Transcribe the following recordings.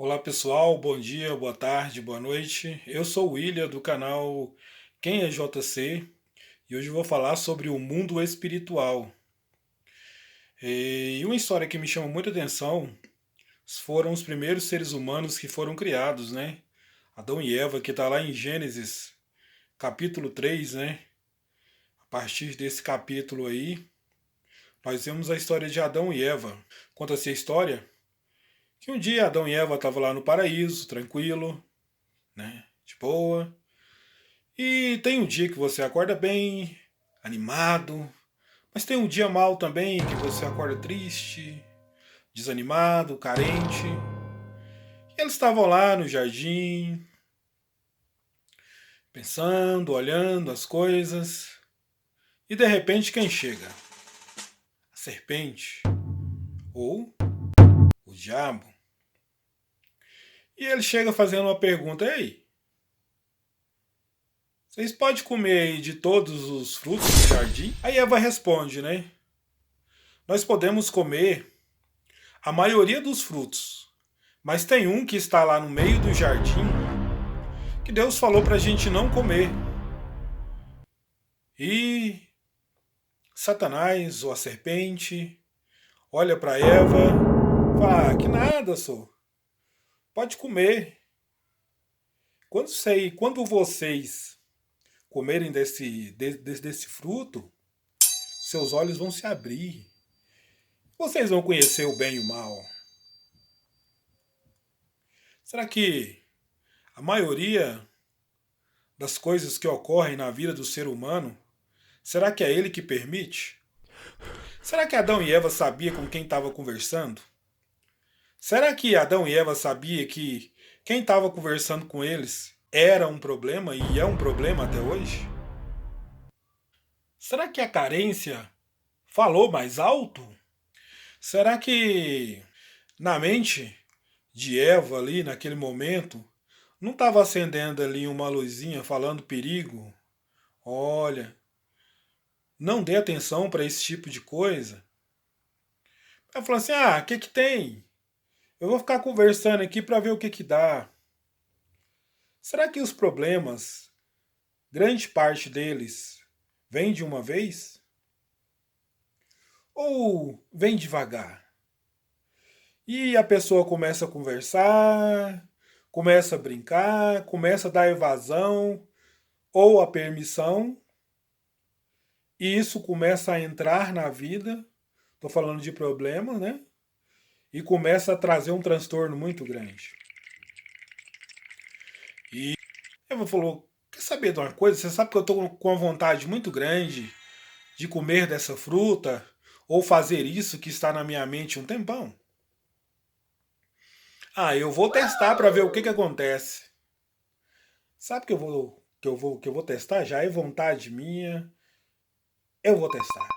Olá pessoal, bom dia, boa tarde, boa noite. Eu sou o William do canal Quem é JC e hoje eu vou falar sobre o mundo espiritual. E uma história que me chama muita atenção foram os primeiros seres humanos que foram criados, né? Adão e Eva, que está lá em Gênesis, capítulo 3, né? A partir desse capítulo aí, nós vemos a história de Adão e Eva. Conta-se a história que um dia Adão e Eva estavam lá no paraíso, tranquilo, né? De boa. E tem um dia que você acorda bem, animado, mas tem um dia mal também que você acorda triste, desanimado, carente. E eles estavam lá no jardim, pensando, olhando as coisas, e de repente quem chega? A serpente ou o diabo. E ele chega fazendo uma pergunta: Ei, vocês podem comer aí de todos os frutos do jardim? Aí Eva responde, né? Nós podemos comer a maioria dos frutos, mas tem um que está lá no meio do jardim que Deus falou para a gente não comer. E Satanás, ou a serpente, olha para Eva e fala: que nada, só. Pode comer. Quando vocês comerem desse fruto, seus olhos vão se abrir. Vocês vão conhecer o bem e o mal. Será que a maioria das coisas que ocorrem na vida do ser humano, será que é ele que permite? Será que Adão e Eva sabiam com quem estava conversando? Será que Adão e Eva sabiam que quem estava conversando com eles era um problema e é um problema até hoje? Será que a carência falou mais alto? Será que na mente de Eva ali naquele momento não estava acendendo ali uma luzinha falando perigo? Olha, não dê atenção para esse tipo de coisa. Ela falou assim: o que que tem? Eu vou ficar conversando aqui para ver o que que dá. Será que os problemas, grande parte deles, vem de uma vez? Ou vem devagar? E a pessoa começa a conversar, começa a brincar, começa a dar evasão ou a permissão, e isso começa a entrar na vida. Estou falando de problemas, né? E começa a trazer um transtorno muito grande. E Eva falou: quer saber de uma coisa? Você sabe que eu estou com uma vontade muito grande de comer dessa fruta ou fazer isso que está na minha mente um tempão. Eu vou testar para ver o que que acontece. Sabe que eu vou testar? Já é vontade minha. Eu vou testar.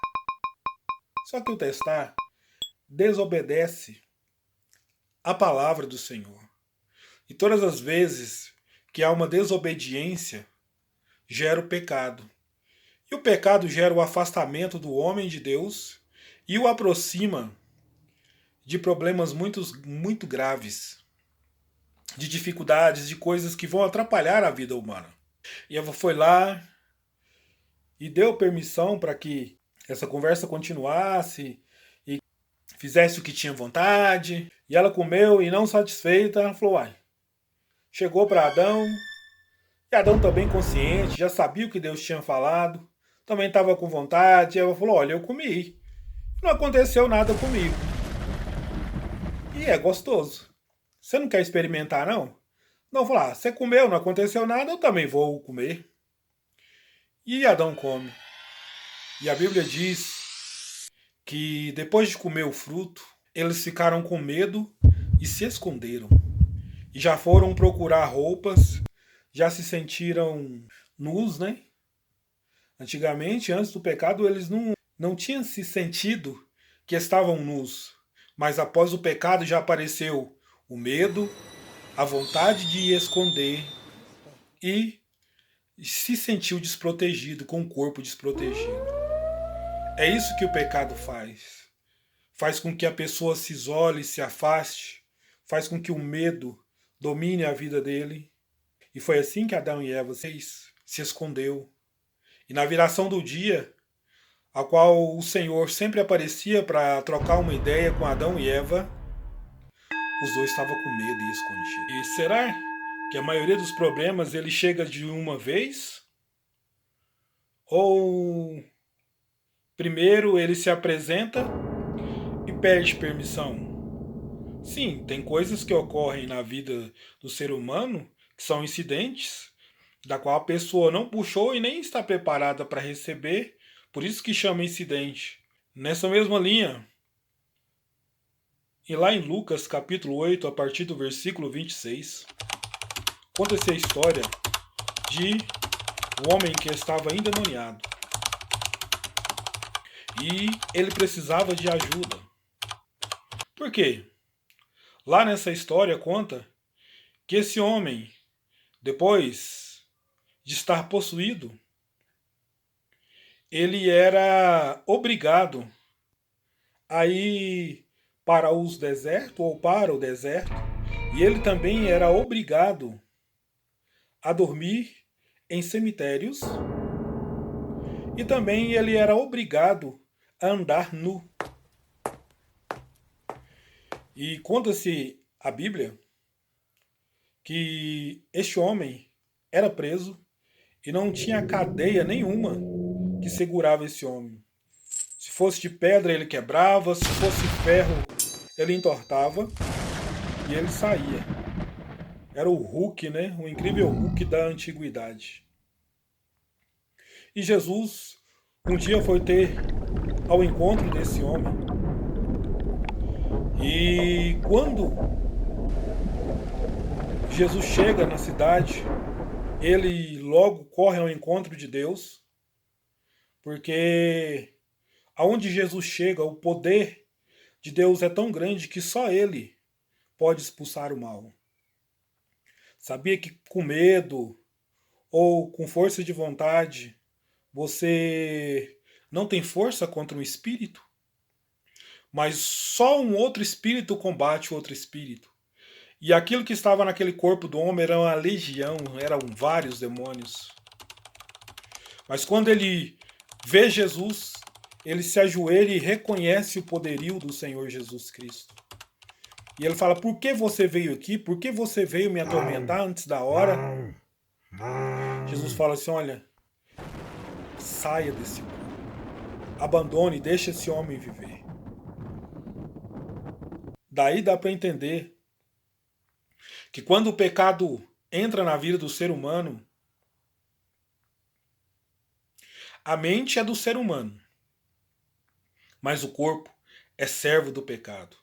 Só que o testar desobedece a palavra do Senhor. E todas as vezes que há uma desobediência, gera o pecado. E o pecado gera o afastamento do homem de Deus e o aproxima de problemas muito graves, de dificuldades, de coisas que vão atrapalhar a vida humana. E Eva foi lá e deu permissão para que essa conversa continuasse e fizesse o que tinha vontade. E ela comeu e, não satisfeita, ela falou: uai, chegou para Adão, e Adão também consciente, já sabia o que Deus tinha falado, também estava com vontade. E ela falou: olha, eu comi, não aconteceu nada comigo. E é gostoso. Você não quer experimentar, não? Não, falar, você comeu, não aconteceu nada, eu também vou comer. E Adão come. E a Bíblia diz que depois de comer o fruto, eles ficaram com medo e se esconderam. E já foram procurar roupas, já se sentiram nus, né? Antigamente, antes do pecado, eles não tinham se sentido que estavam nus. Mas após o pecado já apareceu o medo, a vontade de esconder e se sentiu desprotegido, com o corpo desprotegido. É isso que o pecado faz. Faz com que a pessoa se isole, se afaste faz com que o medo domine a vida dele. E foi assim que Adão e Eva se escondeu. E na viração do dia, a qual o Senhor sempre aparecia para trocar uma ideia com Adão e Eva, os dois estavam com medo e escondidos. E será que a maioria dos problemas ele chega de uma vez? Ou primeiro ele se apresenta e pede permissão? Sim, tem coisas que ocorrem na vida do ser humano que são incidentes da qual a pessoa não puxou e nem está preparada para receber, por isso que chama incidente. Nessa mesma linha, e lá em Lucas capítulo 8, a partir do versículo 26, conta-se a história de um homem que estava endemoniado. E ele precisava de ajuda. Por quê? Lá nessa história conta que esse homem, depois de estar possuído, ele era obrigado a ir para os desertos ou para o deserto, e ele também era obrigado a dormir em cemitérios, e também ele era obrigado a andar nu. E conta-se a Bíblia que este homem era preso e não tinha cadeia nenhuma que segurava esse homem. Se fosse de pedra, ele quebrava, se fosse ferro, ele entortava e ele saía. Era o Hulk, né? O incrível Hulk da antiguidade. E Jesus um dia foi ter ao encontro desse homem. E quando Jesus chega na cidade, ele logo corre ao encontro de Deus, porque aonde Jesus chega, o poder de Deus é tão grande que só ele pode expulsar o mal. Sabia que com medo ou com força de vontade você não tem força contra um espírito? Mas só um outro espírito combate o outro espírito. E aquilo que estava naquele corpo do homem era uma legião, eram vários demônios. Mas quando ele vê Jesus, ele se ajoelha e reconhece o poderio do Senhor Jesus Cristo. E ele fala: por que você veio aqui? Por que você veio me atormentar antes da hora? Jesus fala assim: olha, saia desse corpo. Abandone, deixe esse homem viver. Daí dá para entender que quando o pecado entra na vida do ser humano, a mente é do ser humano, mas o corpo é servo do pecado.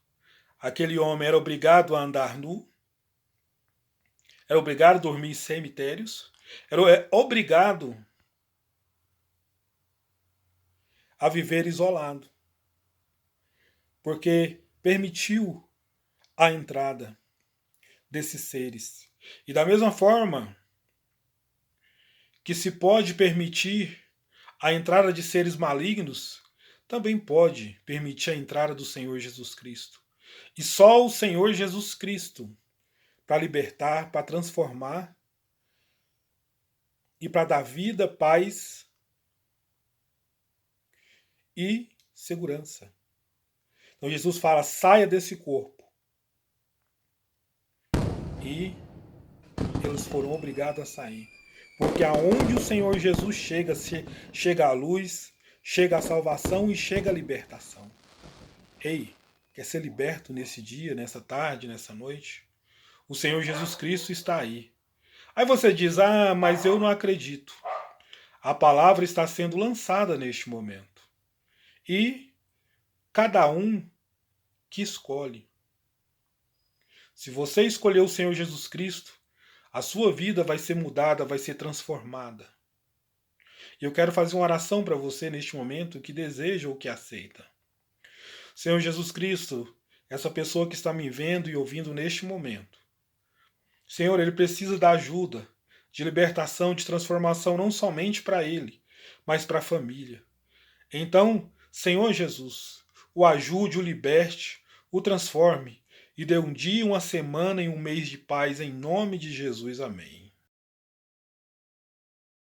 Aquele homem era obrigado a andar nu, era obrigado a dormir em cemitérios, era obrigado a viver isolado, porque permitiu a entrada desses seres. E da mesma forma que se pode permitir a entrada de seres malignos, também pode permitir a entrada do Senhor Jesus Cristo. E só o Senhor Jesus Cristo para libertar, para transformar e para dar vida, paz e segurança. Então Jesus fala: saia desse corpo. E eles foram obrigados a sair. Porque aonde o Senhor Jesus chega, chega a luz, chega a salvação e chega a libertação. Ei, quer ser liberto nesse dia, nessa tarde, nessa noite? O Senhor Jesus Cristo está aí. Aí você diz: ah, mas eu não acredito. A palavra está sendo lançada neste momento. E cada um que escolhe. Se você escolher o Senhor Jesus Cristo, a sua vida vai ser mudada, vai ser transformada. E eu quero fazer uma oração para você neste momento que deseja ou que aceita. Senhor Jesus Cristo, essa pessoa que está me vendo e ouvindo neste momento. Senhor, ele precisa da ajuda, de libertação, de transformação, não somente para ele, mas para a família. Então, Senhor Jesus, o ajude, o liberte, o transforme e dê um dia, uma semana e um mês de paz em nome de Jesus. Amém.